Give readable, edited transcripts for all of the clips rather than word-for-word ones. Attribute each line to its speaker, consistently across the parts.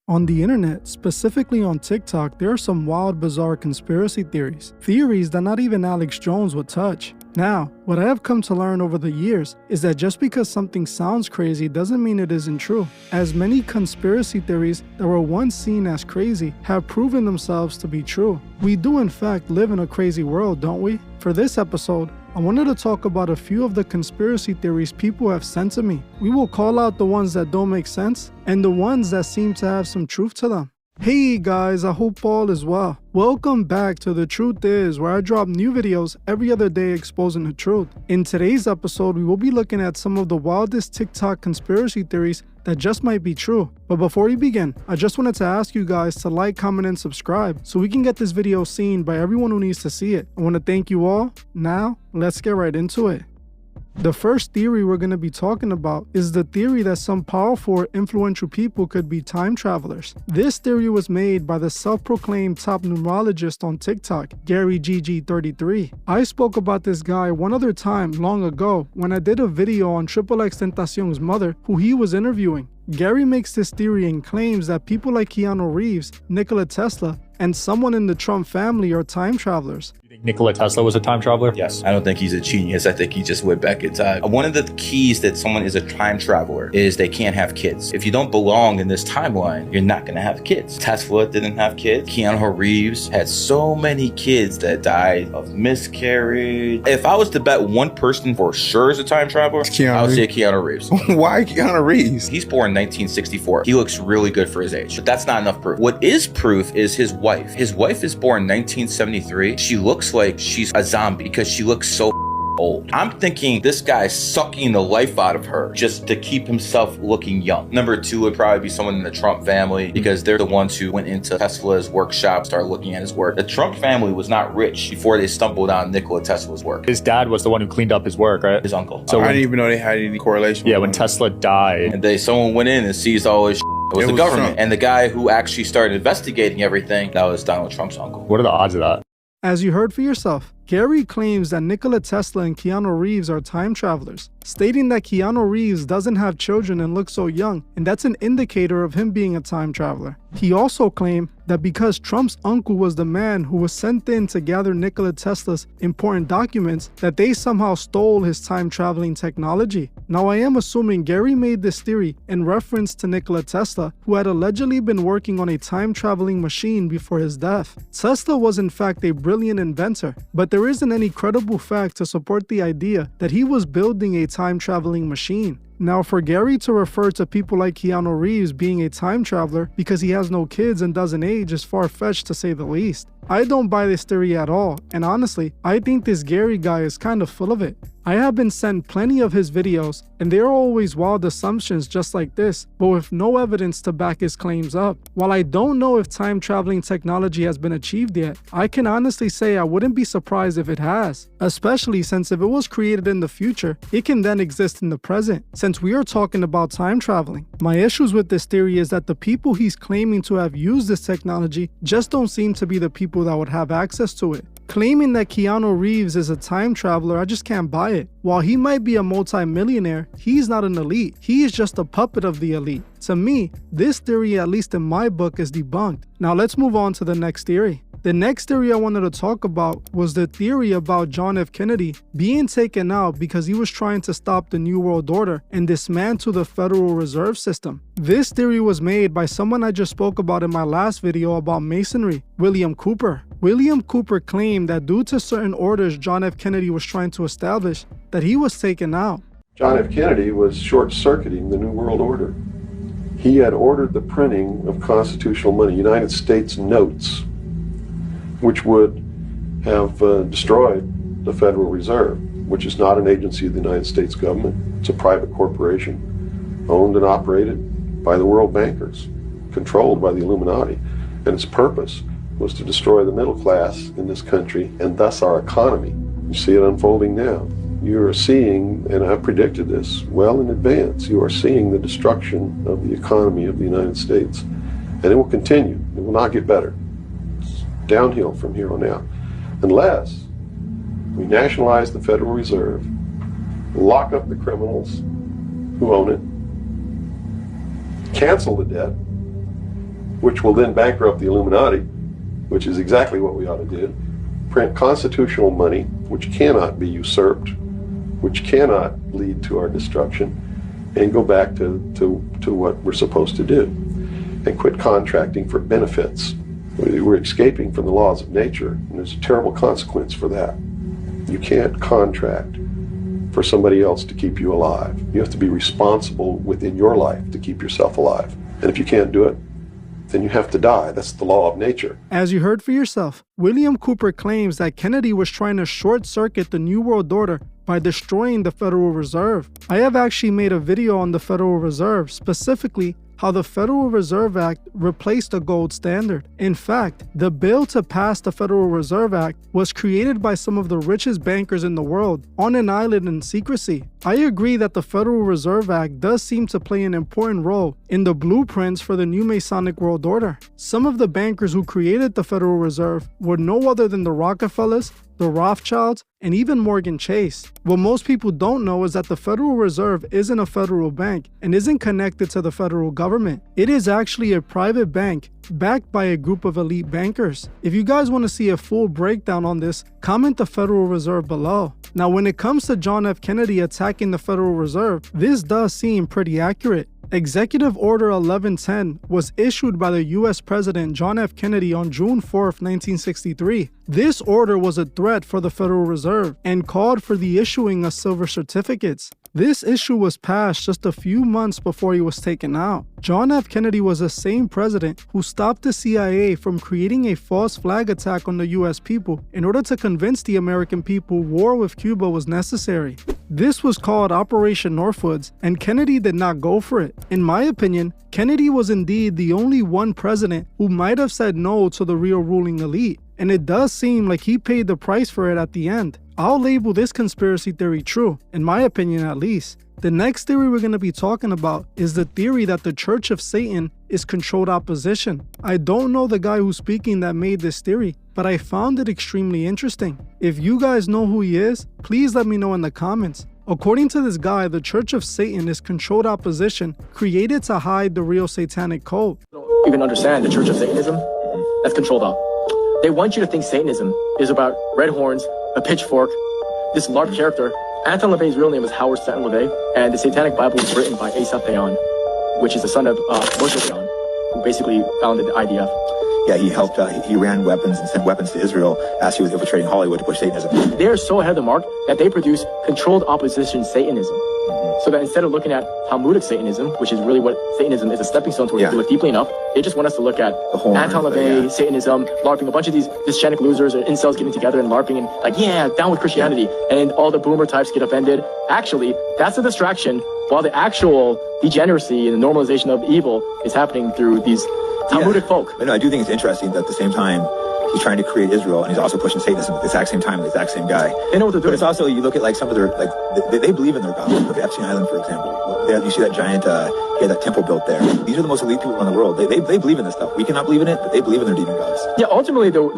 Speaker 1: On the internet, specifically on TikTok, there are some wild, bizarre conspiracy theories. Theories that not even Alex Jones would touch. Now, what I have come to learn over the years is that just because something sounds crazy doesn't mean it isn't true, as many conspiracy theories that were once seen as crazy have proven themselves to be true. We do in fact live in a crazy world, don't we? For this episode, I wanted to talk about a few of the conspiracy theories people have sent to me. We will call out the ones that don't make sense and the ones that seem to have some truth to them. Hey guys, I hope all is well. Welcome back to The Truth Is, where I drop new videos every other day exposing the truth. In today's episode, we will be looking at some of the wildest TikTok conspiracy theories that just might be true. But before we begin, I just wanted to ask you guys to like, comment, and subscribe so we can get this video seen by everyone who needs to see it. I want to thank you all. Now, let's get right into it. The first theory we're going to be talking about is the theory that some powerful or influential people could be time travelers. This theory was made by the self-proclaimed top numerologist on TikTok, Gary GG33. I spoke about this guy one other time long ago when I did a video on Triple X Tentacion's mother, who he was interviewing. Gary makes this theory and claims that people like Keanu Reeves, Nikola Tesla, and someone in the Trump family are time travelers.
Speaker 2: You think Nikola Tesla was a time traveler?
Speaker 3: Yes. I don't think he's a genius. I think he just went back in time. One of the keys that someone is a time traveler is they can't have kids. If you don't belong in this timeline, you're not going to have kids. Tesla didn't have kids. Keanu Reeves had so many kids that died of miscarriage. If I was to bet one person for sure is a time traveler, I would say Keanu Reeves.
Speaker 4: Why Keanu Reeves?
Speaker 3: He's born in 1964. He looks really good for his age, but that's not enough proof. What is proof is his wife. His wife is born in 1973. She looks like she's a zombie because she looks so old. I'm thinking this guy's sucking the life out of her just to keep himself looking young. Number two would probably be someone in the Trump family because they're the ones who went into Tesla's workshop, started looking at his work. The Trump family was not rich before they stumbled on Nikola Tesla's work.
Speaker 2: His dad was the one who cleaned up his work, right?
Speaker 3: His uncle.
Speaker 2: So
Speaker 4: I didn't even know they had any correlation.
Speaker 2: yeah, when Tesla died,
Speaker 3: And someone went in and seized all his It was the government.
Speaker 4: Trump.
Speaker 3: And the guy who actually started investigating everything, that was Donald Trump's uncle.
Speaker 2: what are the odds of that?
Speaker 1: As you heard for yourself, Gary claims that Nikola Tesla and Keanu Reeves are time travelers, stating that Keanu Reeves doesn't have children and looks so young, and that's an indicator of him being a time traveler. He also claimed that because Trump's uncle was the man who was sent in to gather Nikola Tesla's important documents, that they somehow stole his time-traveling technology. Now, I am assuming Gary made this theory in reference to Nikola Tesla, who had allegedly been working on a time-traveling machine before his death. Tesla was in fact a brilliant inventor, but there isn't any credible fact to support the idea that he was building a time-traveling machine. Now, for Gary to refer to people like Keanu Reeves being a time traveler because he has no kids and doesn't age is far-fetched to say the least. I don't buy this theory at all, and honestly, I think this Gary guy is kind of full of it. I have been sent plenty of his videos, and they are always wild assumptions just like this, but with no evidence to back his claims up. While I don't know if time-traveling technology has been achieved yet, I can honestly say I wouldn't be surprised if it has, especially since if it was created in the future, it can then exist in the present, since we are talking about time traveling. My issues with this theory is that the people he's claiming to have used this technology just don't seem to be the people that would have access to it. Claiming that Keanu Reeves is a time traveler, I just can't buy it. While he might be a multi-millionaire, he's not an elite. He is just a puppet of the elite. To me, this theory, at least in my book, is debunked. Now let's move on to the next theory. The next theory I wanted to talk about was the theory about John F. Kennedy being taken out because he was trying to stop the New World Order and dismantle the Federal Reserve System. This theory was made by someone I just spoke about in my last video about Masonry, William Cooper. William Cooper claimed that due to certain orders John F. Kennedy was trying to establish, that he was taken out.
Speaker 5: John F. Kennedy was short-circuiting the New World Order. He had ordered the printing of constitutional money, United States notes, which would have destroyed the Federal Reserve, which is not an agency of the United States government. It's a private corporation owned and operated by the world bankers, controlled by the Illuminati. And its purpose was to destroy the middle class in this country and thus our economy. You see it unfolding now. You are seeing, and I predicted this well in advance, you are seeing the destruction of the economy of the United States. And it will continue. It will not get better. Downhill from here on out, unless we nationalize the Federal Reserve, lock up the criminals who own it, cancel the debt, which will then bankrupt the Illuminati, which is exactly what we ought to do. Print constitutional money, which cannot be usurped, which cannot lead to our destruction, and go back to what we're supposed to do, and quit contracting for benefits. We're escaping from the laws of nature, and there's a terrible consequence for that. You can't contract for somebody else to keep you alive. You have to be responsible within your life to keep yourself alive. And if you can't do it, then you have to die. That's the law of nature.
Speaker 1: As you heard for yourself, William Cooper claims that Kennedy was trying to short-circuit the New World Order by destroying the Federal Reserve. I have actually made a video on the Federal Reserve, specifically how the Federal Reserve Act replaced the gold standard. In fact, the bill to pass the Federal Reserve Act was created by some of the richest bankers in the world on an island in secrecy. I agree that the Federal Reserve Act does seem to play an important role in the blueprints for the new Masonic World Order. Some of the bankers who created the Federal Reserve were no other than the Rockefellers, the Rothschilds, and even Morgan Chase. What most people don't know is that the Federal Reserve isn't a federal bank and isn't connected to the federal government. It is actually a private bank backed by a group of elite bankers. If you guys want to see a full breakdown on this, comment the Federal Reserve below. Now, when it comes to John F. Kennedy attacking the Federal Reserve, this does seem pretty accurate. Executive Order 1110 was issued by the US President John F. Kennedy on June 4, 1963. This order was a threat for the Federal Reserve and called for the issuing of silver certificates. This issue was passed just a few months before he was taken out. John F. Kennedy was the same president who stopped the CIA from creating a false flag attack on the US people in order to convince the American people war with Cuba was necessary. This was called Operation Northwoods, and Kennedy did not go for it. In my opinion, Kennedy was indeed the only one president who might have said no to the real ruling elite, and it does seem like he paid the price for it at the end. I'll label this conspiracy theory true, in my opinion at least. The next theory we're going to be talking about is the theory that the Church of Satan is controlled opposition. I don't know the guy who's speaking that made this theory, but I found it extremely interesting. If you guys know who he is, please let me know in the comments. According to this guy, the Church of Satan is controlled opposition created to hide the real satanic cult.
Speaker 6: You can understand the Church of Satanism, that's controlled up. They want you to think Satanism is about red horns, a pitchfork, this LARP character. Anton LaVey's real name is Howard Stanton LaVey, and the Satanic Bible was written by Asaph Dayan, which is the son of Moshe Dayan, who basically founded the IDF.
Speaker 7: Yeah, he helped, he ran weapons and sent weapons to Israel as he was infiltrating Hollywood to push Satanism.
Speaker 6: They're so ahead of the mark that they produce controlled opposition Satanism. So that instead of looking at Talmudic Satanism, which is really what Satanism is, a stepping stone towards, if you look deeply enough, they just want us to look at Anton LaVey, Satanism, LARPing, a bunch of these dysgenic losers or incels getting together and LARPing and like, yeah, down with Christianity. And all the boomer types get offended. Actually, that's a distraction, while the actual degeneracy and the normalization of evil is happening through these Talmudic folk.
Speaker 7: But no, I do think it's interesting that at the same time, he's trying to create Israel, and he's also pushing Satanism at the exact same time, the exact same guy.
Speaker 6: They know what they're doing.
Speaker 7: But it's also, you look at like some of their, like, they believe in their God. Look at Epstein Island, for example. You see that giant, he had that temple built there. These are the most elite people in the world. They believe in this stuff. We cannot believe in it, but they believe in their demon gods.
Speaker 6: Yeah, ultimately, the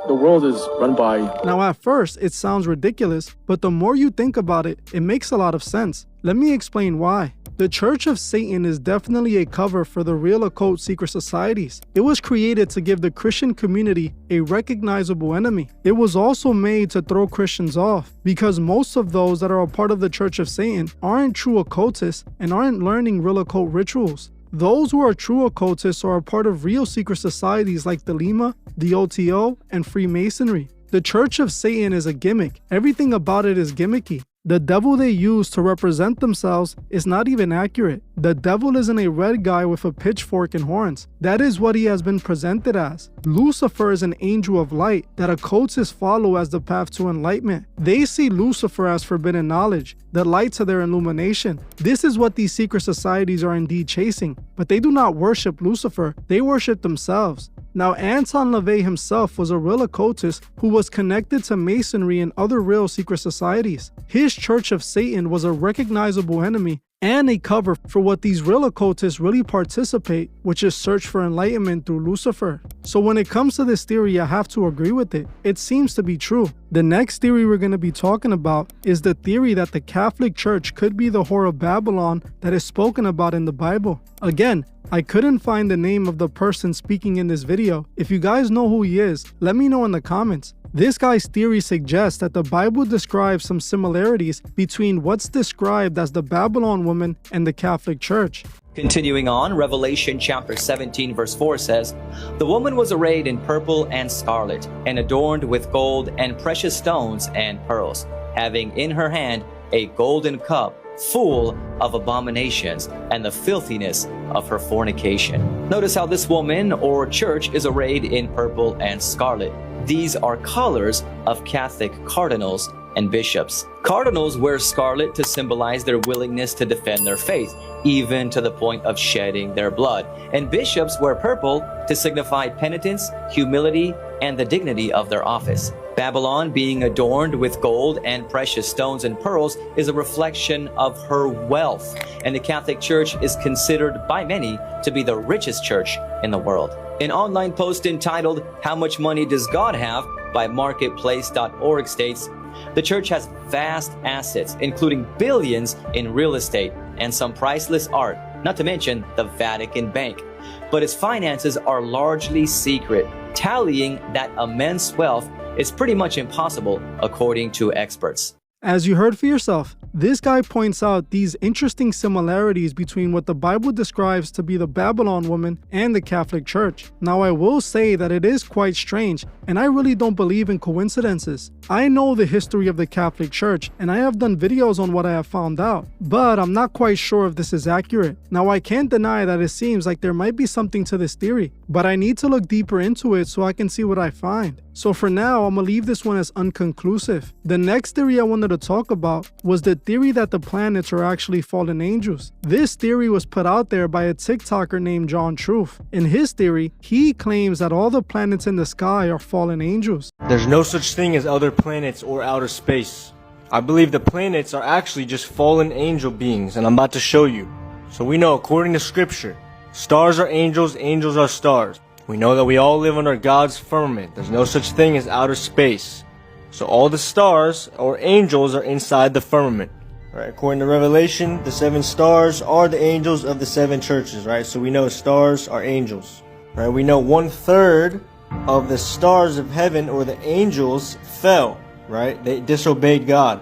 Speaker 6: world is run by...
Speaker 1: Now at first, it sounds ridiculous, but the more you think about it, it makes a lot of sense. Let me explain why. The Church of Satan is definitely a cover for the real occult secret societies. It was created to give the Christian community a recognizable enemy. It was also made to throw Christians off, because most of those that are a part of the Church of Satan aren't true occultists and aren't learning real occult rituals. Those who are true occultists are a part of real secret societies like the Lima, the OTO, and Freemasonry. The Church of Satan is a gimmick. Everything about it is gimmicky. The devil they use to represent themselves is not even accurate. The devil isn't a red guy with a pitchfork and horns. That is what he has been presented as. Lucifer is an angel of light that occultists follow as the path to enlightenment. They see Lucifer as forbidden knowledge, the light to their illumination. This is what these secret societies are indeed chasing, but they do not worship Lucifer, they worship themselves. Now, Anton LaVey himself was a real occultist who was connected to Masonry and other real secret societies. His Church of Satan was a recognizable enemy and a cover for what these real occultists really participate, which is search for enlightenment through Lucifer. So when it comes to this theory, I have to agree with it. It seems to be true. The next theory we're going to be talking about is the theory that the Catholic Church could be the whore of Babylon that is spoken about in the Bible. Again, I couldn't find the name of the person speaking in this video. If you guys know who he is, let me know in the comments. This guy's theory suggests that the Bible describes some similarities between what's described as the Babylon woman and the Catholic Church.
Speaker 8: Continuing on, Revelation chapter 17 verse 4 says, "The woman was arrayed in purple and scarlet, and adorned with gold and precious stones and pearls, having in her hand a golden cup full of abominations and the filthiness of her fornication." Notice how this woman or church is arrayed in purple and scarlet. These are colors of Catholic cardinals and bishops. Cardinals wear scarlet to symbolize their willingness to defend their faith, even to the point of shedding their blood. And bishops wear purple to signify penitence, humility, and the dignity of their office. Babylon, being adorned with gold and precious stones and pearls, is a reflection of her wealth. And the Catholic Church is considered by many to be the richest church in the world. An online post entitled, "How Much Money Does God Have?" by marketplace.org states, "The church has vast assets, including billions in real estate and some priceless art, not to mention the Vatican Bank. But its finances are largely secret, tallying that immense wealth is pretty much impossible, according to experts."
Speaker 1: As you heard for yourself, this guy points out these interesting similarities between what the Bible describes to be the Babylon woman and the Catholic Church. Now, I will say that it is quite strange, and I really don't believe in coincidences. I know the history of the Catholic Church, and I have done videos on what I have found out, but I'm not quite sure if this is accurate. Now, I can't deny that it seems like there might be something to this theory, but I need to look deeper into it so I can see what I find. So for now, I'm gonna leave this one as unconclusive. The next theory I wanted to talk about was the theory that the planets are actually fallen angels. This theory was put out there by a TikToker named John Truth. In his theory, he claims that all the planets in the sky are fallen angels.
Speaker 9: There's no such thing as other planets or outer space. I believe the planets are actually just fallen angel beings, and I'm about to show you. So we know, according to scripture, stars are angels, angels are stars. We know that we all live under God's firmament. There's no such thing as outer space. So all the stars or angels are inside the firmament. Right? According to Revelation, the 7 stars are the angels of the 7 churches, right? So we know stars are angels. Right? We know 1/3 of the stars of heaven or the angels fell, right? They disobeyed God.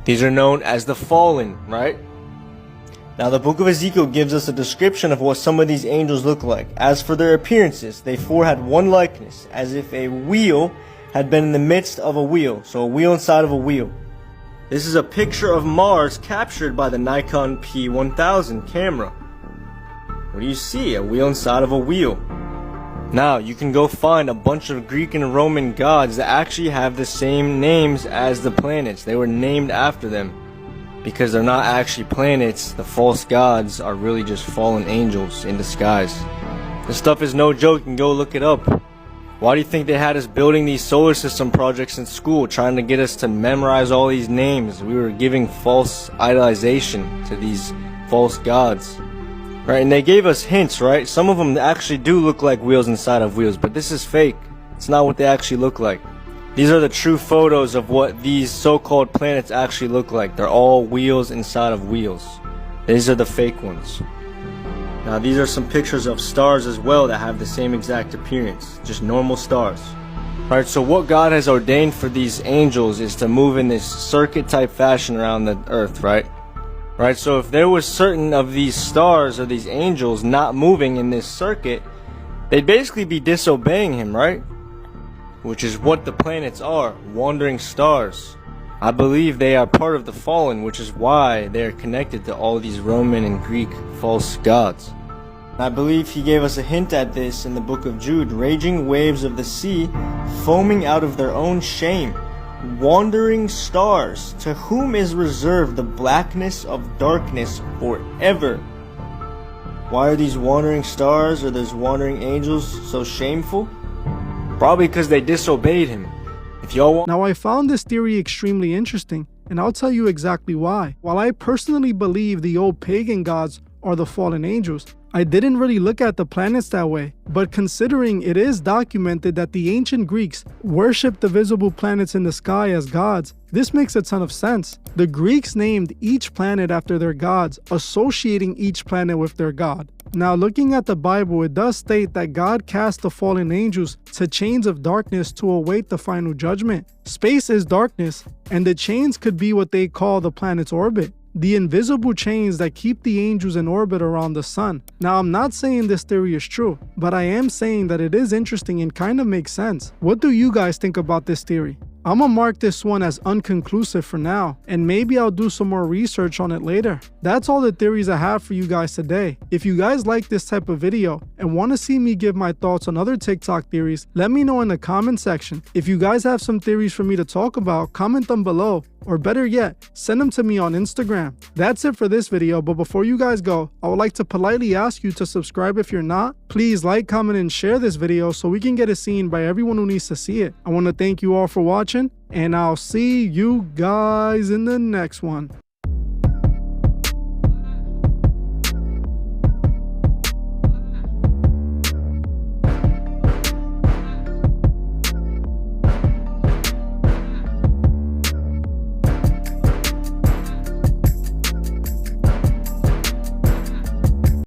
Speaker 9: These are known as the fallen, right? Now the book of Ezekiel gives us a description of what some of these angels look like. As for their appearances, they four had one likeness, as if a wheel had been in the midst of a wheel. So a wheel inside of a wheel. This is a picture of Mars captured by the Nikon P1000 camera. What do you see? A wheel inside of a wheel. Now you can go find a bunch of Greek and Roman gods that actually have the same names as the planets. They were named after them. Because they're not actually planets, the false gods are really just fallen angels in disguise. This stuff is no joke, you can go look it up. Why do you think they had us building these solar system projects in school, trying to get us to memorize all these names? We were giving false idolization to these false gods. Right, and they gave us hints, right? Some of them actually do look like wheels inside of wheels, but this is fake. It's not what they actually look like. These are the true photos of what these so-called planets actually look like. They're all wheels inside of wheels. These are the fake ones. Now these are some pictures of stars as well that have the same exact appearance. Just normal stars. Alright, so what God has ordained for these angels is to move in this circuit type fashion around the earth, right? Right, so if there was certain of these stars or these angels not moving in this circuit, they'd basically be disobeying him, right? Which is what the planets are, wandering stars. I believe they are part of the fallen, which is why they are connected to all these Roman and Greek false gods. I believe he gave us a hint at this in the book of Jude. Raging waves of the sea, foaming out of their own shame. Wandering stars, to whom is reserved the blackness of darkness forever. Why are these wandering stars or those wandering angels so shameful? Probably because they disobeyed him. If y'all want.
Speaker 1: Now, I found this theory extremely interesting. and I'll tell you exactly why. While I personally believe the old pagan gods are the fallen angels, I didn't really look at the planets that way, but considering it is documented that the ancient Greeks worshipped the visible planets in the sky as gods, this makes a ton of sense. The Greeks named each planet after their gods, associating each planet with their god. Now, looking at the Bible, it does state that God cast the fallen angels to chains of darkness to await the final judgment. Space is darkness, and the chains could be what they call the planet's orbit, the invisible chains that keep the angels in orbit around the sun. Now, I'm not saying this theory is true, but I am saying that it is interesting and kind of makes sense. What do you guys think about this theory? I'm gonna mark this one as unconclusive for now, and maybe I'll do some more research on it later. That's all the theories I have for you guys today. If you guys like this type of video and want to see me give my thoughts on other TikTok theories, let me know in the comment section. If you guys have some theories for me to talk about, comment them below, or better yet, send them to me on Instagram. That's it for this video, but before you guys go, I would like to politely ask you to subscribe if you're not. Please like, comment, and share this video so we can get it seen by everyone who needs to see it. I want to thank you all for watching, and I'll see you guys in the next one.